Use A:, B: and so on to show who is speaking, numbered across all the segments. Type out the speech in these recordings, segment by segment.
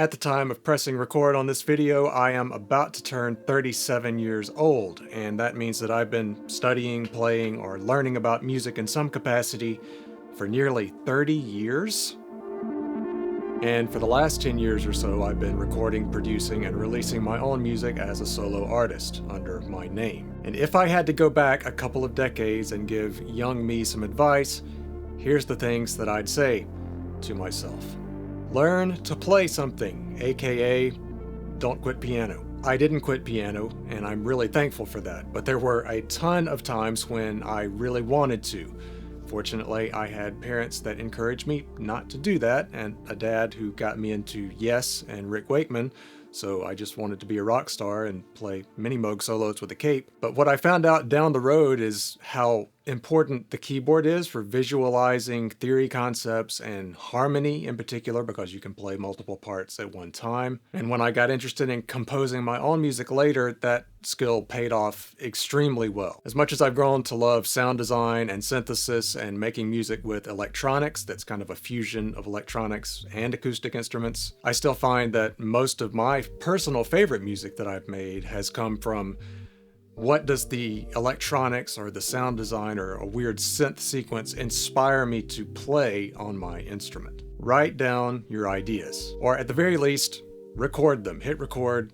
A: At the time of pressing record on this video, I am about to turn 37 years old, and that means that I've been studying, playing, or learning about music in some capacity for nearly 30 years. And for the last 10 years or so, I've been recording, producing, and releasing my own music as a solo artist under my name. And if I had to go back a couple of decades and give young me some advice, here's the things that I'd say to myself. Learn to play something, aka don't quit piano. I didn't quit piano, and I'm really thankful for that, but there were a ton of times when I really wanted to. Fortunately, I had parents that encouraged me not to do that, and a dad who got me into Yes and Rick Wakeman, so I just wanted to be a rock star and play mini Moog solos with a cape. But what I found out down the road is how important the keyboard is for visualizing theory concepts and harmony in particular, because you can play multiple parts at one time. And when I got interested in composing my own music later, that skill paid off extremely well. As much as I've grown to love sound design and synthesis and making music with electronics, that's kind of a fusion of electronics and acoustic instruments, I still find that most of my personal favorite music that I've made has come from what does the electronics or the sound design or a weird synth sequence inspire me to play on my instrument. Write down your ideas, or at the very least, record them. Hit record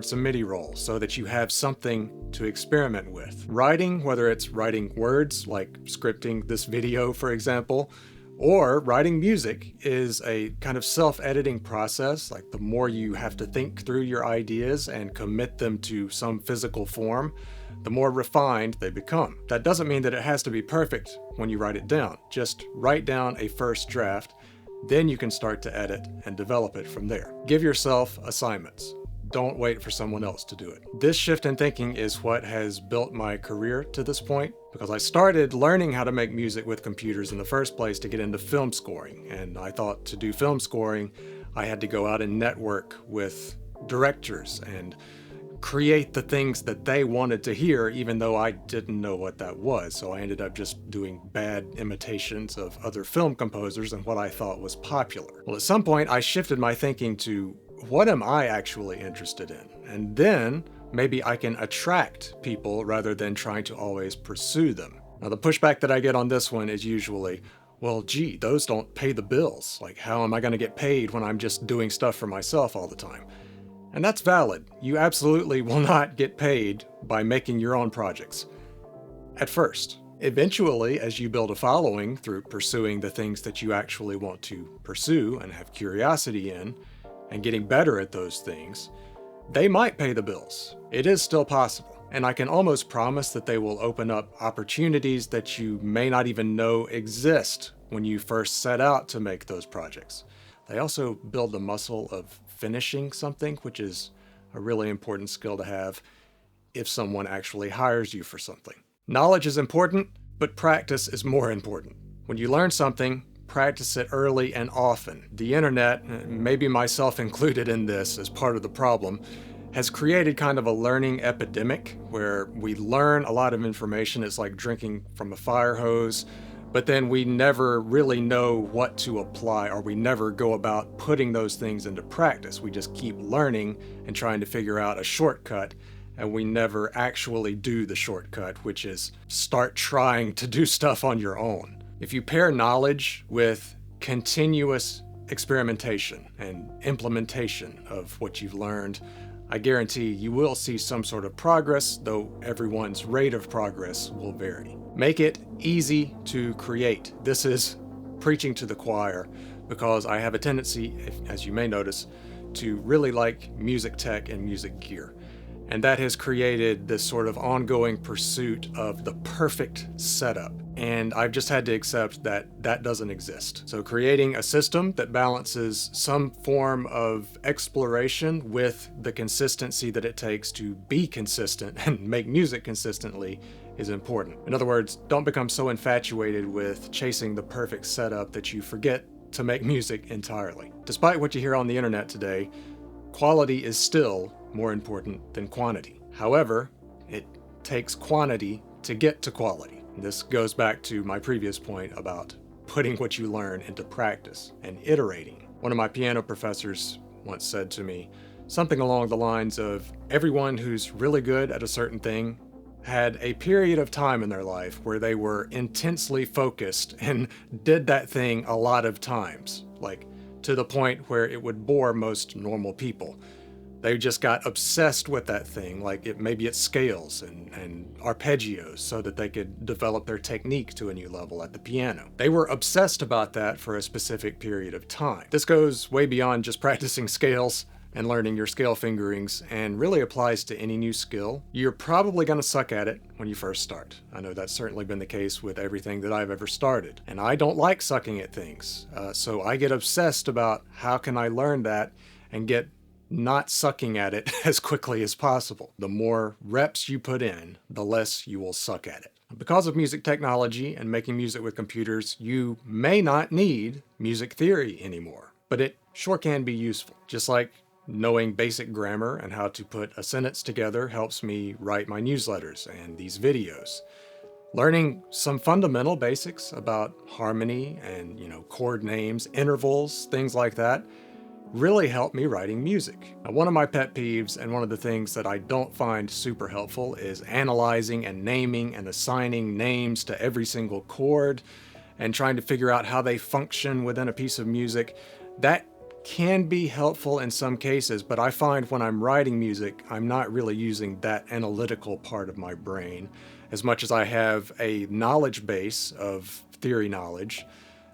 A: some MIDI rolls so that you have something to experiment with. Writing, whether it's writing words like scripting this video, for example, or writing music, is a kind of self-editing process. Like, the more you have to think through your ideas and commit them to some physical form, the more refined they become. That doesn't mean that it has to be perfect when you write it down. Just write down a first draft, then you can start to edit and develop it from there. Give yourself assignments. Don't wait for someone else to do it. This shift in thinking is what has built my career to this point, because I started learning how to make music with computers in the first place to get into film scoring. And I thought to do film scoring, I had to go out and network with directors and create the things that they wanted to hear, even though I didn't know what that was. So I ended up just doing bad imitations of other film composers and what I thought was popular. Well, at some point I shifted my thinking to, what am I actually interested in? And then maybe I can attract people rather than trying to always pursue them. Now, the pushback that I get on this one is usually, well, gee, those don't pay the bills. Like, how am I going to get paid when I'm just doing stuff for myself all the time? And that's valid. You absolutely will not get paid by making your own projects. At first. Eventually, as you build a following through pursuing the things that you actually want to pursue and have curiosity in, and getting better at those things, they might pay the bills. It is still possible. And I can almost promise that they will open up opportunities that you may not even know exist when you first set out to make those projects. They also build the muscle of finishing something, which is a really important skill to have if someone actually hires you for something. Knowledge is important, but practice is more important. When you learn something, practice it early and often. The internet, maybe myself included in this as part of the problem, has created kind of a learning epidemic where we learn a lot of information. It's like drinking from a fire hose, but then we never really know what to apply, or we never go about putting those things into practice. We just keep learning and trying to figure out a shortcut, and we never actually do the shortcut, which is start trying to do stuff on your own. If you pair knowledge with continuous experimentation and implementation of what you've learned, I guarantee you will see some sort of progress, though everyone's rate of progress will vary. Make it easy to create. This is preaching to the choir, because I have a tendency, as you may notice, to really like music tech and music gear. And that has created this sort of ongoing pursuit of the perfect setup. And I've just had to accept that that doesn't exist. So creating a system that balances some form of exploration with the consistency that it takes to be consistent and make music consistently is important. In other words, don't become so infatuated with chasing the perfect setup that you forget to make music entirely. Despite what you hear on the internet today, quality is still more important than quantity. However, it takes quantity to get to quality. This goes back to my previous point about putting what you learn into practice and iterating. One of my piano professors once said to me something along the lines of, everyone who's really good at a certain thing had a period of time in their life where they were intensely focused and did that thing a lot of times, like to the point where it would bore most normal people. They just got obsessed with that thing, like maybe it's scales and arpeggios, so that they could develop their technique to a new level at the piano. They were obsessed about that for a specific period of time. This goes way beyond just practicing scales and learning your scale fingerings, and really applies to any new skill. You're probably going to suck at it when you first start. I know that's certainly been the case with everything that I've ever started. And I don't like sucking at things. So I get obsessed about how can I learn that and get not sucking at it as quickly as possible. The more reps you put in, the less you will suck at it. Because of music technology and making music with computers, you may not need music theory anymore, but it sure can be useful. Just like knowing basic grammar and how to put a sentence together helps me write my newsletters and these videos. Learning some fundamental basics about harmony and, chord names, intervals, things like that, really helped me writing music. Now, one of my pet peeves and one of the things that I don't find super helpful is analyzing and naming and assigning names to every single chord and trying to figure out how they function within a piece of music. That can be helpful in some cases, but I find when I'm writing music, I'm not really using that analytical part of my brain as much as I have a knowledge base of theory knowledge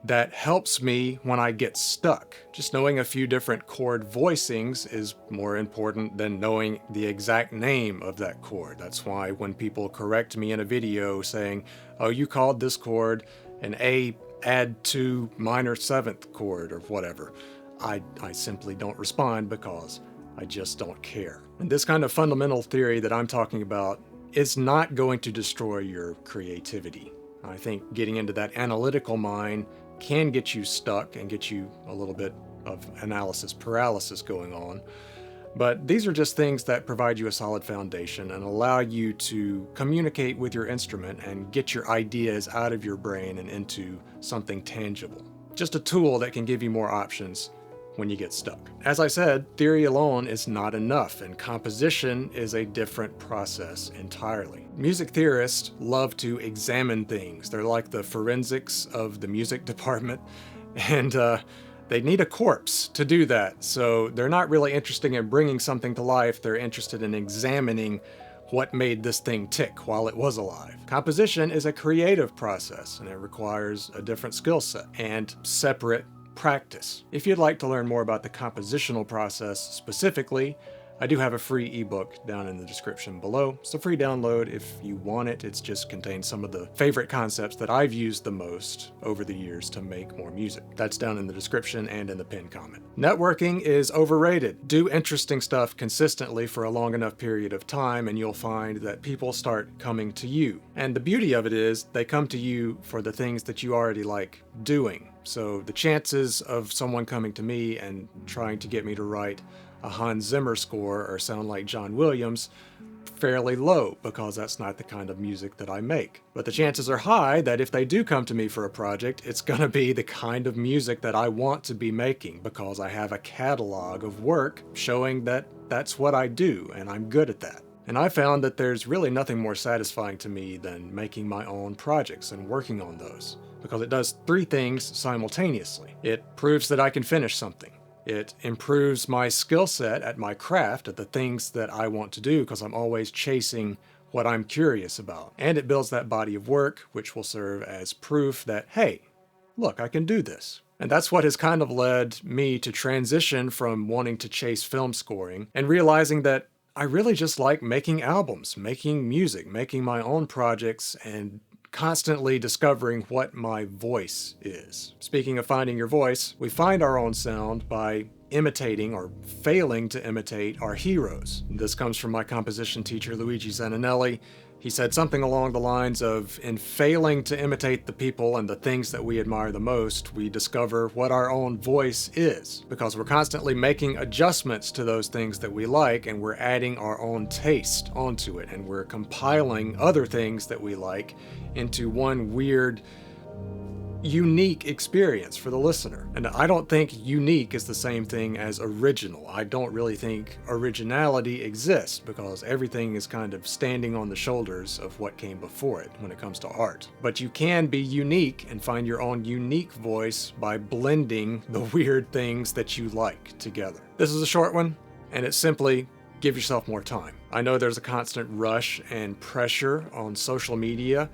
A: that helps me when I get stuck. Just knowing a few different chord voicings is more important than knowing the exact name of that chord. That's why when people correct me in a video saying, oh, you called this chord an A add 2 minor 7th chord or whatever, I simply don't respond because I just don't care. And this kind of fundamental theory that I'm talking about is not going to destroy your creativity. I think getting into that analytical mind can get you stuck and get you a little bit of analysis paralysis going on. But these are just things that provide you a solid foundation and allow you to communicate with your instrument and get your ideas out of your brain and into something tangible. Just a tool that can give you more options when you get stuck. As I said, theory alone is not enough, and composition is a different process entirely. Music theorists love to examine things. They're like the forensics of the music department, and they need a corpse to do that. So they're not really interested in bringing something to life. They're interested in examining what made this thing tick while it was alive. Composition is a creative process, and it requires a different skill set and separate practice. If you'd like to learn more about the compositional process specifically, I do have a free ebook down in the description below. It's a free download if you want it. It just contains some of the favorite concepts that I've used the most over the years to make more music. That's down in the description and in the pinned comment. Networking is overrated. Do interesting stuff consistently for a long enough period of time and you'll find that people start coming to you. And the beauty of it is they come to you for the things that you already like doing. So the chances of someone coming to me and trying to get me to write a Hans Zimmer score or sound like John Williams, fairly low, because that's not the kind of music that I make. But the chances are high that if they do come to me for a project, it's going to be the kind of music that I want to be making, because I have a catalog of work showing that that's what I do and I'm good at that. And I found that there's really nothing more satisfying to me than making my own projects and working on those, because it does three things simultaneously. It proves that I can finish something. It improves my skill set at my craft, at the things that I want to do, because I'm always chasing what I'm curious about. And it builds that body of work, which will serve as proof that, hey, look, I can do this. And that's what has kind of led me to transition from wanting to chase film scoring and realizing that I really just like making albums, making music, making my own projects, and constantly discovering what my voice is. Speaking of finding your voice, we find our own sound by imitating or failing to imitate our heroes. This comes from my composition teacher, Luigi Zanninelli. He said something along the lines of, in failing to imitate the people and the things that we admire the most, we discover what our own voice is, because we're constantly making adjustments to those things that we like, and we're adding our own taste onto it, and we're compiling other things that we like into one weird, unique experience for the listener. And I don't think unique is the same thing as original. I don't really think originality exists because everything is kind of standing on the shoulders of what came before it when it comes to art. But you can be unique and find your own unique voice by blending the weird things that you like together. This is a short one, and it's simply give yourself more time. I know there's a constant rush and pressure on social media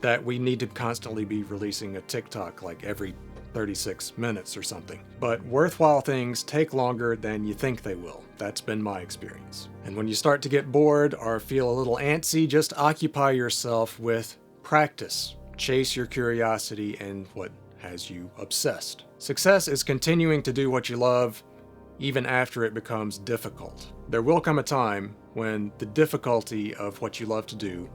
A: that we need to constantly be releasing a TikTok like every 36 minutes or something. But worthwhile things take longer than you think they will. That's been my experience. And when you start to get bored or feel a little antsy, just occupy yourself with practice. Chase your curiosity and what has you obsessed. Success is continuing to do what you love even after it becomes difficult. There will come a time when the difficulty of what you love to do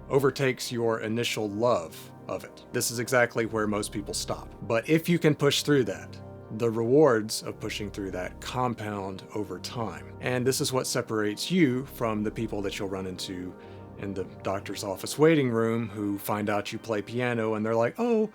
A: overtakes your initial love of it. This is exactly where most people stop. But if you can push through that, the rewards of pushing through that compound over time. And this is what separates you from the people that you'll run into in the doctor's office waiting room who find out you play piano and they're like, oh,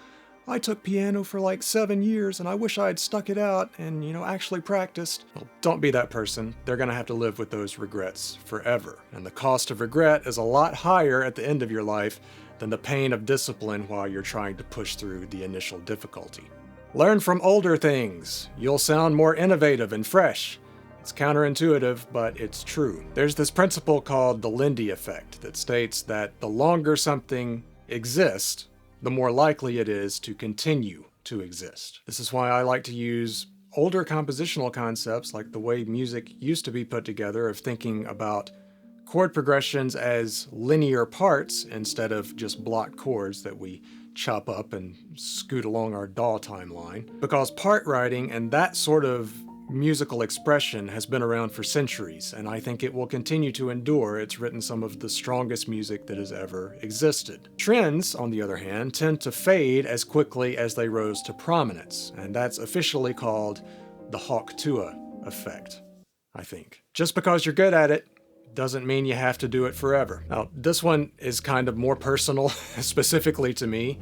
A: I took piano for like 7 years and I wish I had stuck it out and, actually practiced. Well, don't be that person. They're going to have to live with those regrets forever. And the cost of regret is a lot higher at the end of your life than the pain of discipline while you're trying to push through the initial difficulty. Learn from older things. You'll sound more innovative and fresh. It's counterintuitive, but it's true. There's this principle called the Lindy effect that states that the longer something exists, the more likely it is to continue to exist. This is why I like to use older compositional concepts like the way music used to be put together, of thinking about chord progressions as linear parts instead of just block chords that we chop up and scoot along our DAW timeline. Because part writing and that sort of musical expression has been around for centuries, and I think it will continue to endure. It's written some of the strongest music that has ever existed. Trends, on the other hand, tend to fade as quickly as they rose to prominence, and that's officially called the Hawk-Tuah effect, I think. Just because you're good at it doesn't mean you have to do it forever. Now, this one is kind of more personal, specifically to me.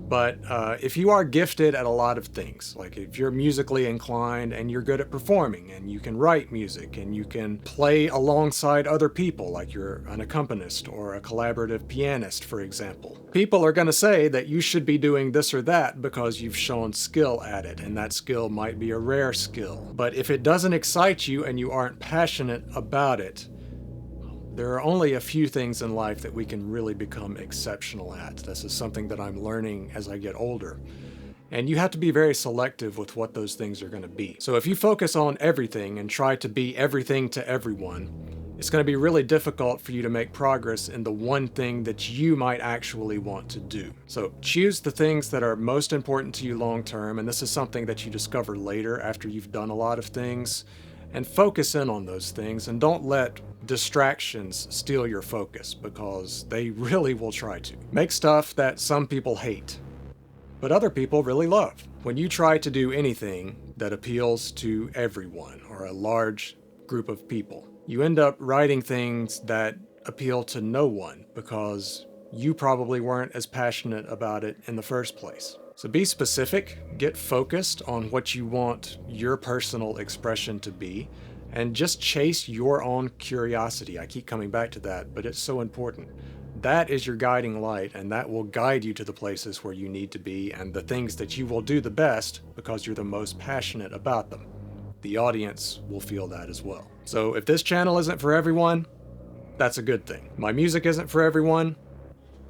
A: But if you are gifted at a lot of things, like if you're musically inclined and you're good at performing and you can write music and you can play alongside other people, like you're an accompanist or a collaborative pianist, for example, people are going to say that you should be doing this or that because you've shown skill at it, and that skill might be a rare skill. But if it doesn't excite you and you aren't passionate about it, there are only a few things in life that we can really become exceptional at. This is something that I'm learning as I get older. And you have to be very selective with what those things are going to be. So if you focus on everything and try to be everything to everyone, it's going to be really difficult for you to make progress in the one thing that you might actually want to do. So choose the things that are most important to you long term, and this is something that you discover later after you've done a lot of things, and focus in on those things, and don't let distractions steal your focus, because they really will try to. Make stuff that some people hate, but other people really love. When you try to do anything that appeals to everyone or a large group of people, you end up writing things that appeal to no one because you probably weren't as passionate about it in the first place. So be specific, get focused on what you want your personal expression to be, and just chase your own curiosity. I keep coming back to that, but it's so important. That is your guiding light, and that will guide you to the places where you need to be and the things that you will do the best because you're the most passionate about them. The audience will feel that as well. So if this channel isn't for everyone, that's a good thing. My music isn't for everyone,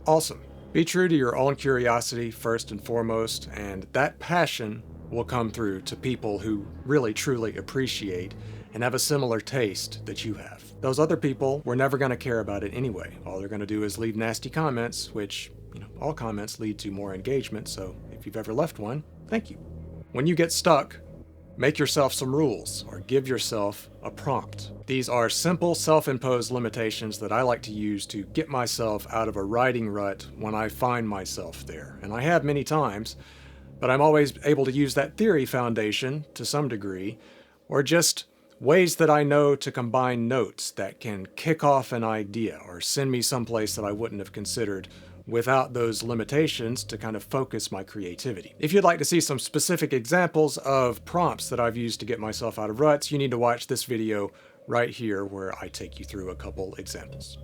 A: awesome. Be true to your own curiosity first and foremost, and that passion will come through to people who really truly appreciate and have a similar taste that you have. Those other people were never going to care about it anyway. All they're going to do is leave nasty comments, which, all comments lead to more engagement, so if you've ever left one, thank you. When you get stuck, make yourself some rules or give yourself a prompt. These are simple self-imposed limitations that I like to use to get myself out of a writing rut when I find myself there. And I have many times, but I'm always able to use that theory foundation to some degree, or just ways that I know to combine notes that can kick off an idea or send me someplace that I wouldn't have considered without those limitations to kind of focus my creativity. If you'd like to see some specific examples of prompts that I've used to get myself out of ruts, you need to watch this video right here where I take you through a couple examples.